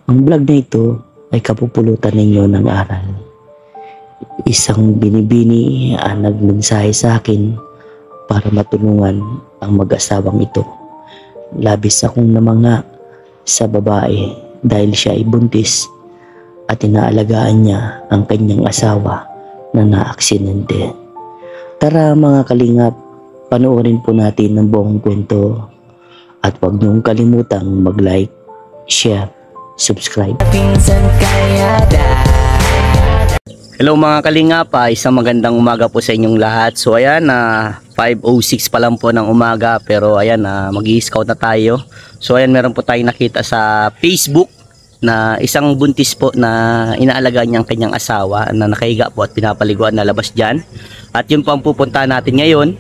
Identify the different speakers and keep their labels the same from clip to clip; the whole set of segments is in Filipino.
Speaker 1: Ang vlog na ito ay kapupulutan ninyo ng aral. Isang binibini ang nagmensahe sa akin para matulungan ang mag-asawang ito. Labis akong namanga sa babae dahil siya ay buntis at inaalagaan niya ang kanyang asawa na naaksidente. Tara mga kalingap, panoorin po natin ang buong kwento at huwag niyong kalimutang mag-like, share, subscribe. Hello mga kalingap, isang magandang umaga po sa inyong lahat. So ayan, 5:06 pa lang po ng umaga, pero ayan, mag-i-scout na tayo. So ayan, meron po tayong nakita sa Facebook na isang buntis po na inaalagaan niyang kanyang asawa na nakahiga po at pinapaliguan na labas dyan. At yun po ang pupuntahan natin ngayon.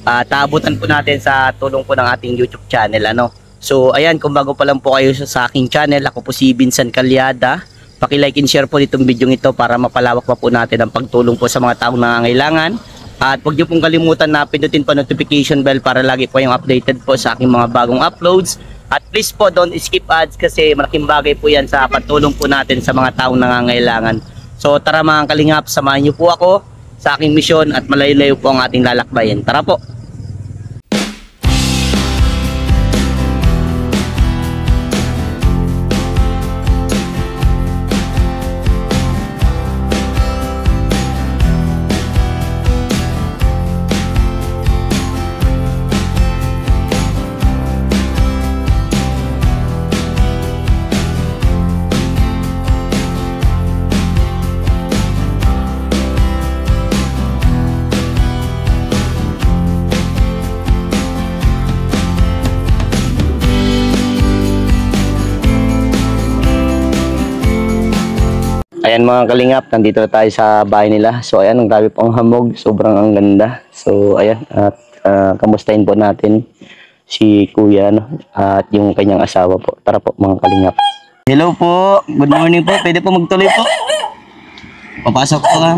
Speaker 1: Taabutan po natin sa tulong po ng ating YouTube channel. So ayan, kung bago pa lang po kayo sa aking channel, ako po si Vincent Calyada. Paki-like and share po itong video ito para mapalawak pa po natin ang pagtulong po sa mga taong nangangailangan. At huwag niyo pong kalimutan na pindutin po notification bell para lagi po yung updated po sa aking mga bagong uploads. At please po, don't skip ads kasi malaking bagay po yan sa pagtulong po natin sa mga taong nangangailangan. So tara mga kalingap, samahan niyo po ako sa aking misyon at malayo-layo po ang ating lalakbayin. Tara po! Ayan mga kalingap, nandito na tayo sa bahay nila. So ayan, ang dami pong hamog, sobrang ang ganda. So ayan, at kamustahin po natin si kuya at yung kanyang asawa po. Tara po mga kalingap. Hello po, good morning po, pwede po magtuloy po. Papasok po ka.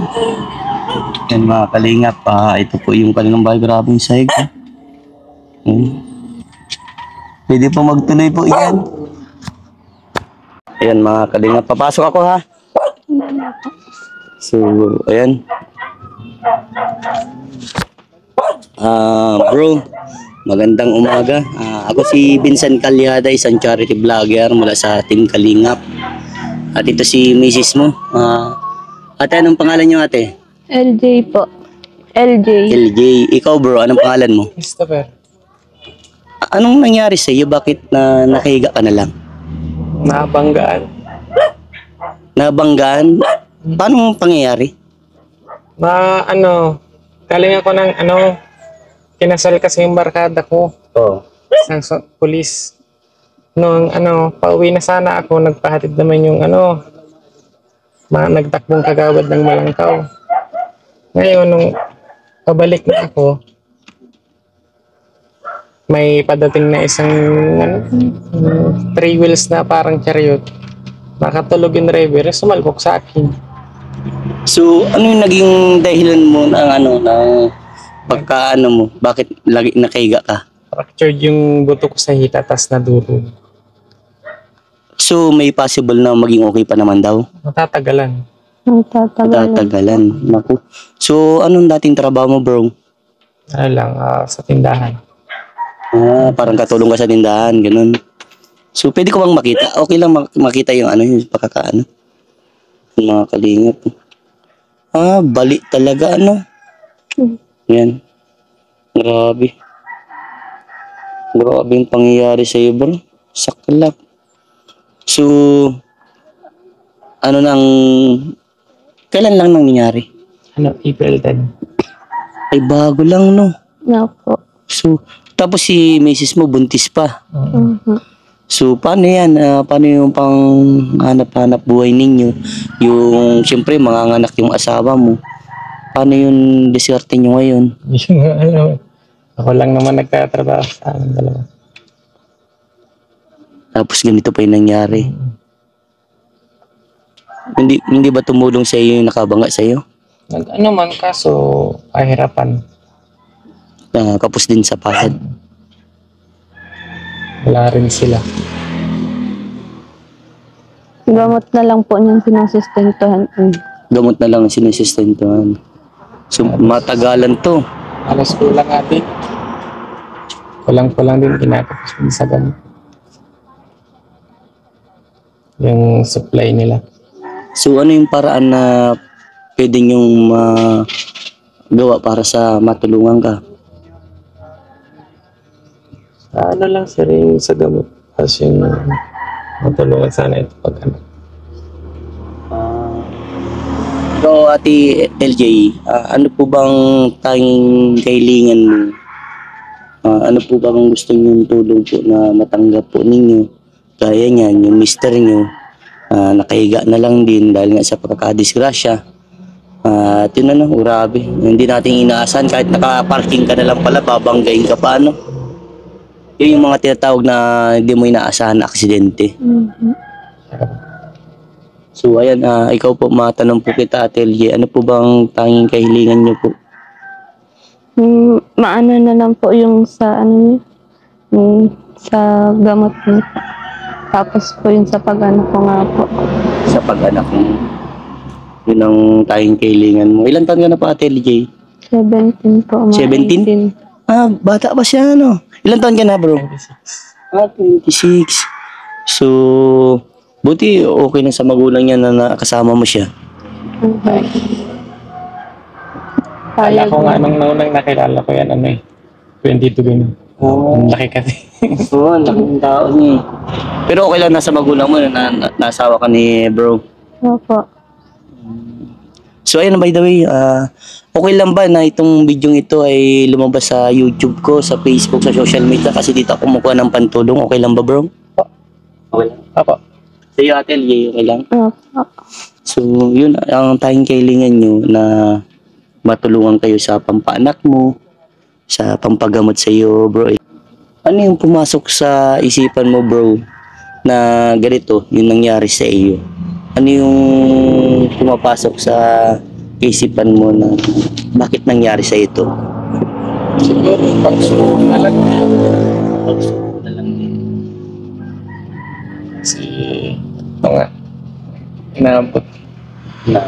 Speaker 1: Ayan mga kalingap, ito po yung kanilang bahay, grabing sahig. Pwede po magtuloy po yan. Ayan mga kalingap, papasok ako ha. So, ayan. Bro, magandang umaga. Ako si Vincent Calyada, isang charity vlogger mula sa Team Kalingap. At ito si Mrs. mo. Ate, anong pangalan niyo ate?
Speaker 2: LJ po. LJ.
Speaker 1: LJ. Ikaw bro, anong pangalan mo?
Speaker 3: Christopher.
Speaker 1: Anong nangyari sa iyo? Bakit nakahiga ka na lang?
Speaker 3: Nabanggaan.
Speaker 1: Nabanggaan? Paano pangyayari?
Speaker 3: Galing ako ng kinasal kasi yung barkada ko.
Speaker 1: Oo.
Speaker 3: Isang pulis. Nung pauwi na sana ako, nagpahatid naman yung nagtakbong kagawad ng Malangkaw. Ngayon, nung pabalik na ako, may padating na isang 3 wheels na parang chariot. Nakatulog yung driver, sumalpok sa akin.
Speaker 1: So, ano yung naging dahilan mo ng mo? Bakit lagi nakahiga ka?
Speaker 3: Fractured yung buto ko sa hita, tas nadurog.
Speaker 1: So, may possible na maging okay pa naman daw?
Speaker 3: Matatagalan.
Speaker 1: Matatagalan. Naku. So, anong dating trabaho mo, bro?
Speaker 3: Sa tindahan.
Speaker 1: Parang katulong ka sa tindahan, ganun. So, pwede ko bang makita? Okay lang makita yung yung pagkakaano. Mga kalingap. Bali talaga, Yan. Grabe. Grabe yung pangyayari sa iyo, bro. Saklap. So, kailan lang nangyari?
Speaker 3: April 10.
Speaker 1: Ay, bago lang, no?
Speaker 2: No po.
Speaker 1: So, tapos si Mrs. mo buntis pa. So, paano yan? Paano yung pang hanap-hanap buhay ninyo? Yung, siyempre, manganganak yung asawa mo. Paano yung diskarte nyo ngayon?
Speaker 3: Ako lang naman nagtatrabaho sa amin dalawa.
Speaker 1: Tapos ganito pa yung nangyari. Hindi ba tumulong sa iyo yung nakabanga sa iyo?
Speaker 3: Man, kaso pahirapan.
Speaker 1: Kapos din sa pahad.
Speaker 3: Wala rin sila.
Speaker 2: Gamot na lang po niyang sinusustentuhan.
Speaker 1: Gamot na lang ang sinisistentuhan. So, matagalan to.
Speaker 3: Alas kulang natin. Kulang-kulang din kinakapos din sa gamot. Yung supply nila.
Speaker 1: So, ano yung paraan na pwede nyong gawa para sa matulungan ka?
Speaker 3: Ano lang sir yung sa gamot. Tapos yung matulungan sana ito pag ano.
Speaker 1: So, Ate LJ, ano po bang tanging kahilingan mo? Ano po bang gusto niyong tulong po na matanggap po ninyo? Kaya niyan, yung mister niyo, nakahiga na lang din dahil nga sa pagkakadisgrasya. At yun ano, grabe. Hindi natin inaasahan kahit nakaparking ka na lang pala, babanggain ka pa ano. Yun yung mga tinatawag na hindi mo inaasahan na aksidente. So ayan, ikaw po matanong po kita Ate LJ, ano po bang tanging kahilingan niyo po?
Speaker 2: Maano na lang po yung sa ano niya, yung sa gamot niya. Tapos po yung sa pag-ano ko nga po.
Speaker 1: Sa pag-anak mo. Yun ang tanging kahilingan mo. Ilan taon ka na po Ate LJ?
Speaker 2: 17 po.
Speaker 1: 17? Bata pa siya ano. Ilan taon ka na bro? 26. 26. So, buti okay na sa magulang niya na nakasama mo siya.
Speaker 2: Okay.
Speaker 3: Kala ko nga nung naunang nakilala ko yan, ano eh. 22 ganun. Ang laki kasi.
Speaker 1: Oo, laking tao niya. Pero okay lang nasa magulang mo na nasawa ka ni bro.
Speaker 2: Opo.
Speaker 1: So ayun, by the way, okay lang ba na itong video ito ay lumabas sa YouTube ko, sa Facebook, sa social media kasi dito ako kumukuha ng pantulong. Okay lang ba bro? Okay lang.
Speaker 3: Apo.
Speaker 1: Sa iyo Ate LJ, okay lang?
Speaker 2: Opo.
Speaker 1: So yun, ang tanging kailangan nyo na matulungan kayo sa pampaanak mo, sa pampagamot sa iyo bro. Ano yung pumasok sa isipan mo bro na ganito yung nangyari sa iyo? Ano yung pumapasok sa isipan mo na bakit nangyari sa ito?
Speaker 3: Siguro, pagsuko na lang.
Speaker 1: Pagsuko na lang din.
Speaker 3: Kasi, ito nga, inaabot na.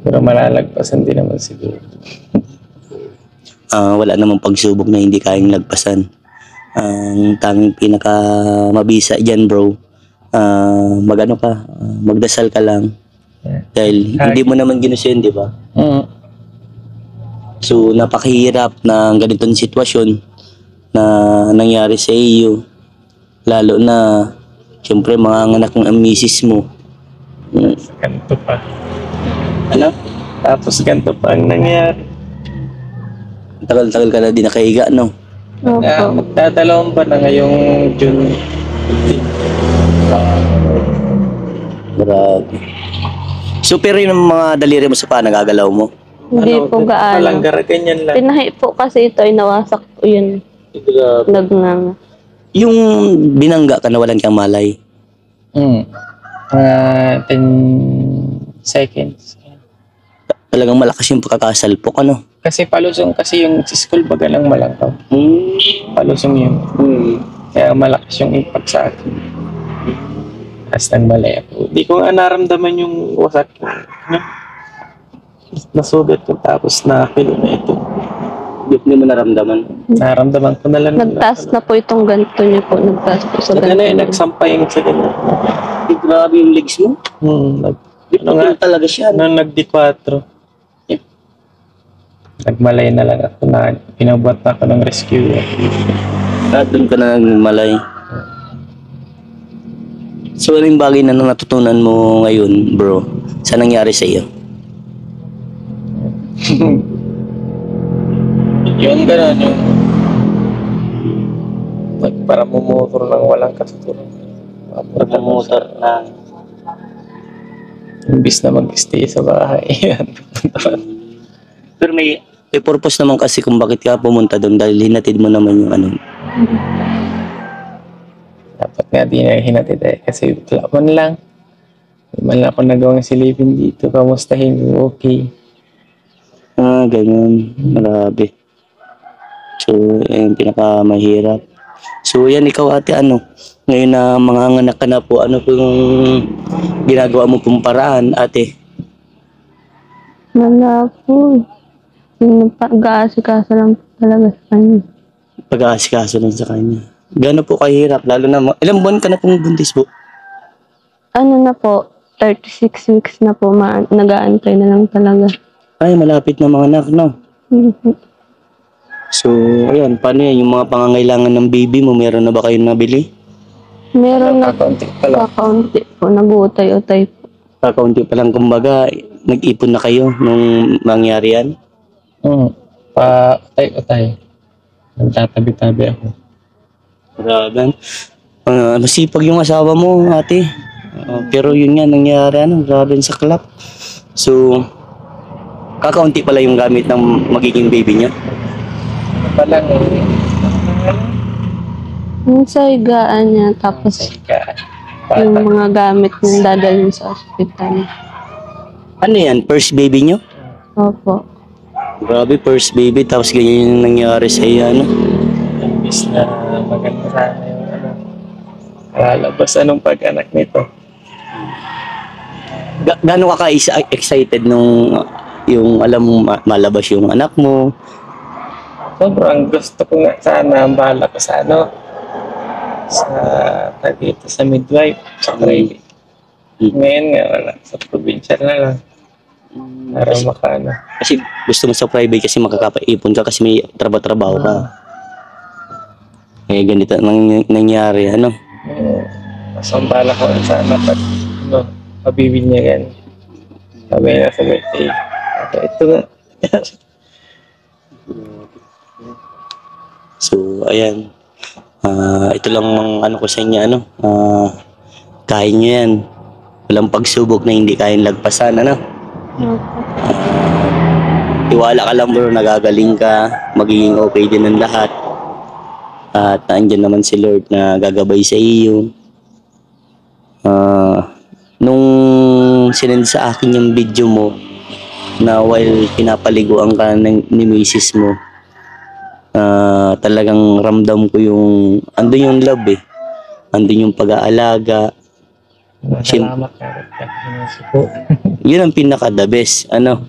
Speaker 3: Pero malalagpasan din naman siguro.
Speaker 1: Wala namang pagsubok na hindi kayang lagpasan. Ang tanging pinaka mabisa dyan bro, magano ka, magdasal ka lang.
Speaker 3: Yeah.
Speaker 1: Dahil hindi mo naman ginusto yun, di ba? So, napakahirap na ganitong sitwasyon na nangyari sa iyo. Lalo na, siyempre, mga anak ng misis mo.
Speaker 3: Ganito pa.
Speaker 1: Ano?
Speaker 3: Tapos ganito pa ang nangyari.
Speaker 1: Tagal-tagal ka na din nakahiga, no?
Speaker 2: Opo.
Speaker 3: Magdadalawang pa na ngayong June 15.
Speaker 1: Grabe. So, pero yung mga daliri mo sa paa, nagagalaw mo?
Speaker 2: Hindi po gaano.
Speaker 3: Palanggar, ganyan lang.
Speaker 2: Tinahi po kasi ito ay nawasak po yun.
Speaker 1: Grabe.
Speaker 2: Nagnanga.
Speaker 1: Yung binangga ka na walang kang malay.
Speaker 3: 10 seconds.
Speaker 1: Talagang malakas yung pagkakasalpok, ano?
Speaker 3: Kasi palusong kasi yung sa school baga lang malangkaw. Palusong yun. Kaya malakas yung impact sa akin. As nang malay ako. Di ko nga naramdaman yung wasak. Nasugat ko tapos nakilo na ito.
Speaker 1: Hindi mo naramdaman.
Speaker 3: Naramdaman ko na lang.
Speaker 2: Nagtaas na po itong ganito niyo po. Nagtaas po sa
Speaker 3: Ano
Speaker 2: ganito.
Speaker 3: nagsampay yung sa ganun.
Speaker 1: Grabe yung legs mo. Ano nga talaga siya.
Speaker 3: Nung nagdi-4. Nagmalay na lang ako na pinabuhat na ako ng rescue.
Speaker 1: Doon ka na nagmalay. So, ano yung bagay na natutunan mo ngayon, bro? Sa nangyari sa iyo?
Speaker 3: Yung gano'n, yung para mumotor ng walang katuturan.
Speaker 1: Pagkamotor na.
Speaker 3: Imbis na mag-stay sa bahay.
Speaker 1: Pero may purpose naman kasi kung bakit ka pumunta doon dahil hinatid mo naman yung ano.
Speaker 3: Dapat nga di na hinatid kasi man lang. Man lang ako nagawang silipin dito. Kamustahin ko, okay.
Speaker 1: Ganyan. Grabe. So, yung pinakamahirap. So yan, ikaw ate, ano? Ngayon na manganganak ka na po, ano po yung ginagawa mo pong paraan, ate?
Speaker 2: Wala po. Yung pag-aasikaso lang po talaga sa kanya.
Speaker 1: Pag-aasikaso lang sa kanya. Gano'n po kahirap, lalo na, ilang buwan ka na pong buntis po?
Speaker 2: Ano na po, 36 weeks na po, nag-aantay na lang talaga.
Speaker 1: Ay, malapit na mga anak, no?
Speaker 2: Mhm.
Speaker 1: So, ayan, paano yan? Yung mga pangangailangan ng baby mo, meron na ba kayong nabili?
Speaker 2: Meron na
Speaker 3: Kakaunti pa lang.
Speaker 2: kakaunti po, nag-uutay-utay po.
Speaker 1: Kakaunti pa lang, kumbaga, nag-ipon na kayo nung mangyari yan?
Speaker 3: Pa-utay-utay. Nagtatabi-tabi ako.
Speaker 1: Grabe. Masipag yung asawa mo, ate. Pero yun nga, nangyari, ano, grabe sa saklap. So, kakaunti pala yung gamit ng magiging baby niya.
Speaker 3: Pa lang
Speaker 2: Yung sa higaan niya, tapos yung
Speaker 3: bata.
Speaker 2: mga gamit niya dadalhin sa ospital.
Speaker 1: Ano yan, first baby niyo?
Speaker 2: Opo.
Speaker 1: Grabe, first baby, tapos ganyan yung nangyari sa iyo, ano?
Speaker 3: Imbis na maganda sana yung ano. Lalabas anong pag-anak nito.
Speaker 1: Gaano ka excited nung yung alam mo malabas yung anak mo?
Speaker 3: Sobrang gusto ko nga sana ang bahala ko sa ano. Sa dito sa midwife, sa private. Ngayon nga wala, sa probinsya na lang. Para makaano.
Speaker 1: Kasi gusto mo sa private kasi makakapaipon ka kasi may trabaho ka. Eh ganito nangyari, ano?
Speaker 3: Mas ang bahala ko sana pag ano, mabibinyagan. Sabi na sa birthday. Ito nga.
Speaker 1: So, ayan. Ito lang ang ano ko sa inyo, ano? Kaya nyo yan. Walang pagsubok na hindi kayang lagpasan, ano? Tiwala ka lang bro, nagagaling ka, magiging okay din ang lahat. At andyan naman si Lord na gagabay sa iyo. Nung sinend sa akin yung video mo na while pinapaliguan ka ni Mrs. mo, talagang ramdam ko yung andun yung love eh. Andun yung pag-aalaga.
Speaker 3: Salamat ka.
Speaker 1: Yun ang pinaka the best. Anong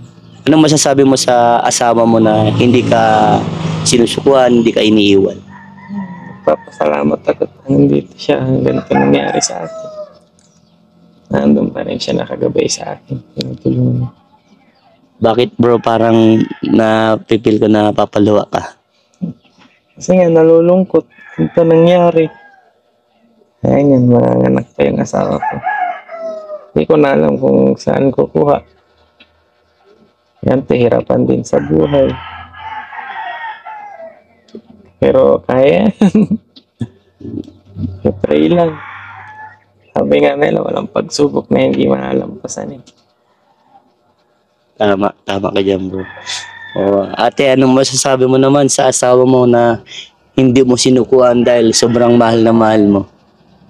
Speaker 1: masasabi mo sa asawa mo na hindi ka sinusukuan, hindi ka iniiwan?
Speaker 3: Papasalamat ako at nandito siya hanggang ito nangyari sa akin. Nandun pa rin siya nakagabay sa akin. Tinutulungan.
Speaker 1: Bakit bro parang napipil ko na papaluwa ka?
Speaker 3: Kasi nga nalulungkot. Ito nangyari. Ayan yan, manganganak pa yung asawa ko. Hindi ko na alam kung saan kukuha. Yan, pahirapan din sa buhay. Pero kaya. Pray lang. Sabi nga nila, walang pagsubok na hindi malalampasan eh.
Speaker 1: Tama ka dyan bro. Ate, anong masasabi mo naman sa asawa mo na hindi mo sinukuan dahil sobrang mahal na mahal mo?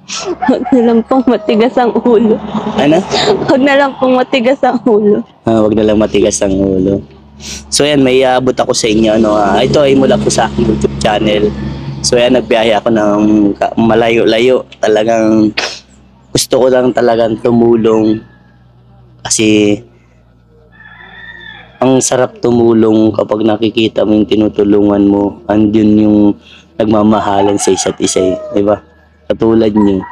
Speaker 2: Huwag na lang pong matigas ang ulo.
Speaker 1: Ano?
Speaker 2: Huwag na lang pong matigas ang ulo.
Speaker 1: Wag na lang matigas ang ulo. So yan, may iabot ako sa inyo. Ito ay mula po sa aking YouTube channel. So yan, nagbiyahe ako ng malayo-layo. Talagang gusto ko lang talagang tumulong. Kasi ang sarap tumulong kapag nakikita mo yung tinutulungan mo. Andun yung nagmamahalan sa isa't isa, di ba? Katulad nyo,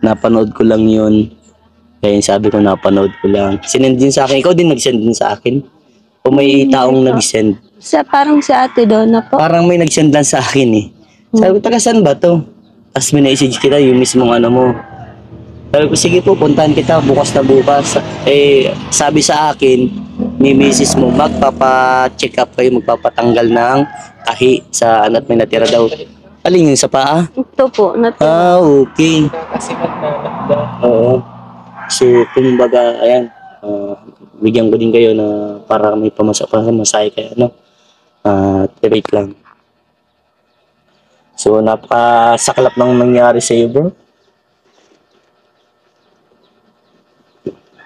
Speaker 1: napanood ko lang yun. Kaya sabi ko napanood ko lang. Sinend din sa akin. Ikaw din nag-send din sa akin. O may taong nag-send.
Speaker 2: Parang si Ate Donna po.
Speaker 1: Parang may nag-send lang sa akin eh. Sabi ko, taga saan ba to? Tapos minessage kita yung mismong ano mo. Sabi ko, sige po, puntahan kita bukas na bukas. Eh, sabi sa akin, ni Mrs. mo, magpapa-check up kayo, magpapatanggal ng tahi sa anat may natira daw. Alin yun sa paa?
Speaker 2: Ito po,
Speaker 1: Okay.
Speaker 3: Kakasikat na nakda.
Speaker 1: Oo. So, kumbaga, ayan, bigyan ko din kayo na para may pamasahe kayo, no? Wait lang. So, napakasaklap ng nangyari sa iyo, bro.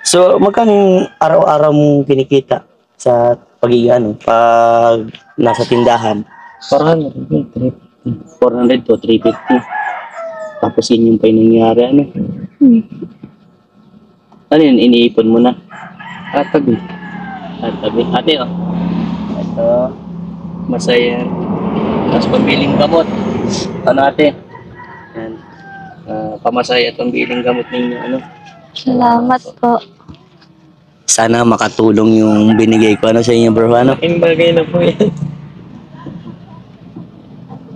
Speaker 1: So, magkano yung araw-araw mong kinikita sa pag nasa tindahan?
Speaker 3: Parang
Speaker 1: 400 to 350. Tapos yun yung pa yung nangyari, ano? Ano yun, iniipon mo na? Tatabi. Tatabi. Ate, oh. Ito. Masaya. Tapos pambiling gamot. Ano ate? Yan. Pamasaya at pambiling gamot ninyo, ano?
Speaker 2: Salamat po.
Speaker 1: Sana makatulong yung binigay ko, ano, sa inyo, bro, ano?
Speaker 3: Malaking bagay na po yan.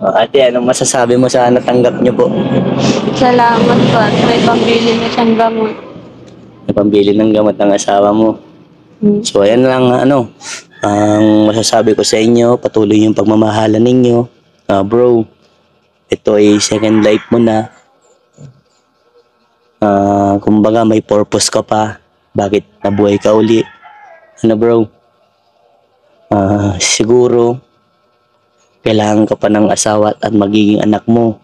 Speaker 1: Ate, anong masasabi mo sa natanggap nyo po?
Speaker 2: Salamat po at may pambili na siyang gamot.
Speaker 1: May pambili ng gamot ng asawa mo. So, ayan lang, ano, ang masasabi ko sa inyo, patuloy yung pagmamahalan ninyo. Bro, ito ay second life mo na. Kumbaga, may purpose ka pa. Bakit nabuhay ka uli? Ano, bro? Siguro, kailangan ka pa ng asawa at magiging anak mo.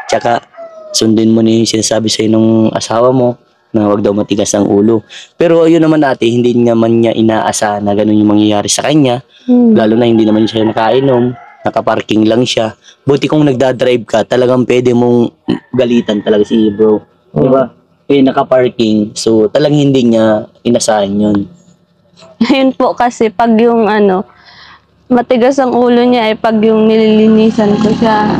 Speaker 1: Tsaka, sundin mo na yung sinasabi sa'yo ng asawa mo na wag daw matigas ang ulo. Pero yun naman ate, hindi naman niya inaasahan na ganun yung mangyayari sa kanya. Lalo na hindi naman siya nakainom, nakaparking lang siya. Buti kung nagdadrive ka, talagang pwede mong galitan talaga si bro. Diba? Nakaparking, so talagang hindi niya inasahan yun.
Speaker 2: Ayun po kasi pag yung matigas ang ulo niya ay pag yung nililinisan ko siya.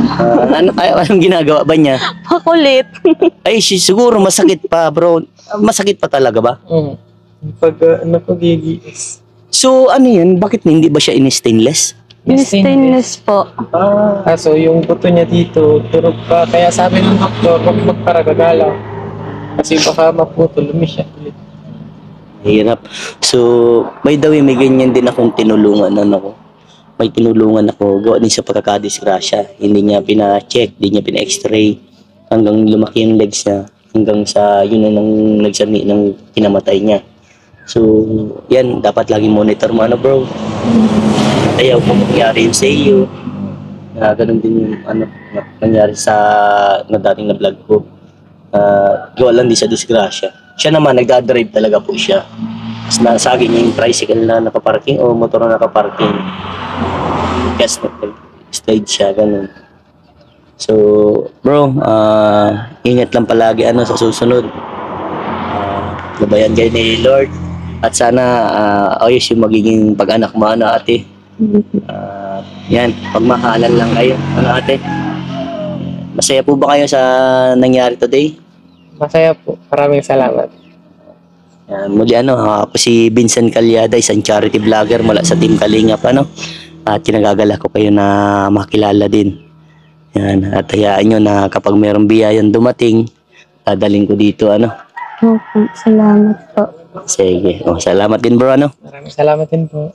Speaker 1: Anong ginagawa ba niya?
Speaker 2: Pakulit.
Speaker 1: Ay, siguro masakit pa, bro. Masakit pa talaga ba?
Speaker 3: Pag napagigis.
Speaker 1: So, ano yun? Bakit hindi ba siya in-stainless?
Speaker 2: Stainless po.
Speaker 3: So yung buto niya dito, turog pa. Kaya sabi ng doktor, huwag magparagagala. Kasi baka maputol, lumisya ulit.
Speaker 1: Hirap. So, by the way, may ganyan din akong tinulungan, ano. May tinulungan ako, gawa din sa pagkakadisgrasya. Hindi niya pina-check, hindi niya pina-x-ray. Hanggang lumaki yung legs niya. Hanggang sa, yun na nang nagsani ng kinamatay niya. So, yan, dapat lagi monitor mo, ano bro. Ayaw kung nangyari yun sa iyo. Ganun din yung, nangyari sa, dating na vlog ko. Gawa lang din sa disgrasya. Siya naman, nagdadrive talaga po siya. Tapos nasagi niya yung tricycle na nakaparking o motor na nakaparking. Yes, slide siya, ganun. So, bro, ingat lang palagi sa susunod. Labayan kayo ni Lord. At sana ayos yung magiging pag-anak mo, ate. Yan, pagmahalan lang kayo, ate. Masaya po ba kayo sa nangyari today?
Speaker 3: Masaya po. Maraming salamat.
Speaker 1: Muli ako si Vincent Calyada, isang charity vlogger mula sa Team Kalingap, at kinagagala ko kayo na makilala din. Yan, at hayaan nyo na kapag mayroong biyayang dumating, dadaling ko dito,
Speaker 2: Opo, salamat po.
Speaker 1: Sige. Salamat din bro,
Speaker 3: Maraming salamat din po.